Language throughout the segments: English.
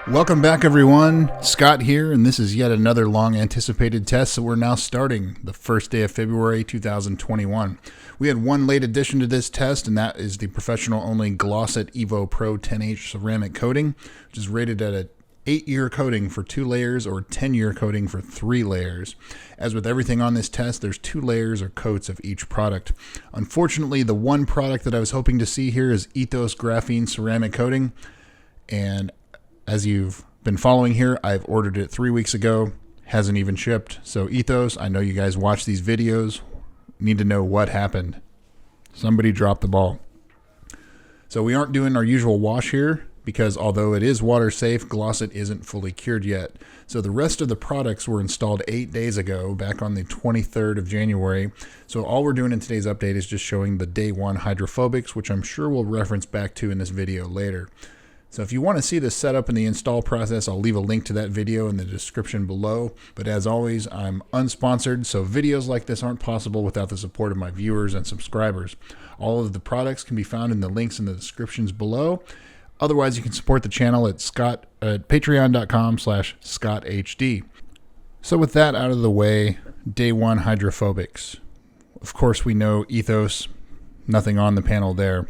Welcome back, everyone. Scott here, and this is yet another long-anticipated test that we're now starting the first day of February 2021. We had one late addition to this test, and that is the professional-only Glossit Evo Pro 10H ceramic coating, which is rated at an 8-year coating for 2 layers or 10-year coating for 3 layers. As with everything on this test, there's 2 layers or coats of each product. Unfortunately, the one product that I was hoping to see here is ETHOS graphene ceramic coating, and as you've been following here, I've ordered it 3 weeks ago, hasn't even shipped. So ETHOS, I know you guys watch these videos, need to know what happened. Somebody dropped the ball. So we aren't doing our usual wash here because although it is water safe, Glossit isn't fully cured yet. So the rest of the products were installed 8 days ago, back on the 23rd of January. So all we're doing in today's update is just showing the day 1 hydrophobics, which I'm sure we'll reference back to in this video later. So if you want to see the setup and the install process, I'll leave a link to that video in the description below. But as always, I'm unsponsored, so videos like this aren't possible without the support of my viewers and subscribers. All of the products can be found in the links in the descriptions below. Otherwise, you can support the channel at patreon.com/ScottHD. So with that out of the way, day 1 hydrophobics. Of course, we know ETHOS, nothing on the panel there.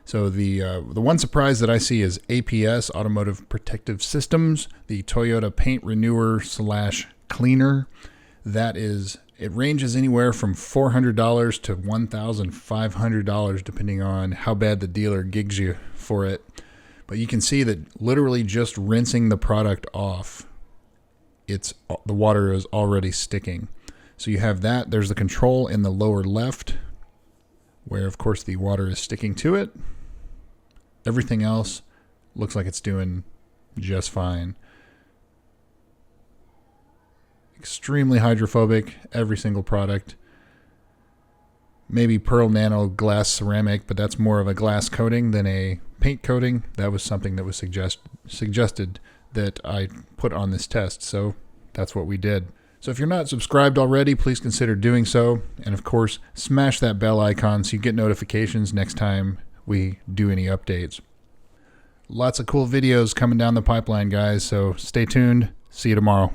So the one surprise that I see is APS, Automotive Protective Systems, the Toyota paint renewer / cleaner. That is, it ranges anywhere from $400 to $1,500 depending on how bad the dealer gigs you for it. But you can see that literally just rinsing the product off, the water is already sticking. So you have that. There's the control in the lower left, where of course the water is sticking to it. Everything else looks like it's doing just fine. Extremely hydrophobic, every single product. Maybe pearl nano glass ceramic, but that's more of a glass coating than a paint coating. That was something that was suggested that I put on this test, so that's what we did. So if you're not subscribed already, please consider doing so. And of course, smash that bell icon so you get notifications next time we do any updates. Lots of cool videos coming down the pipeline, guys, so stay tuned. See you tomorrow.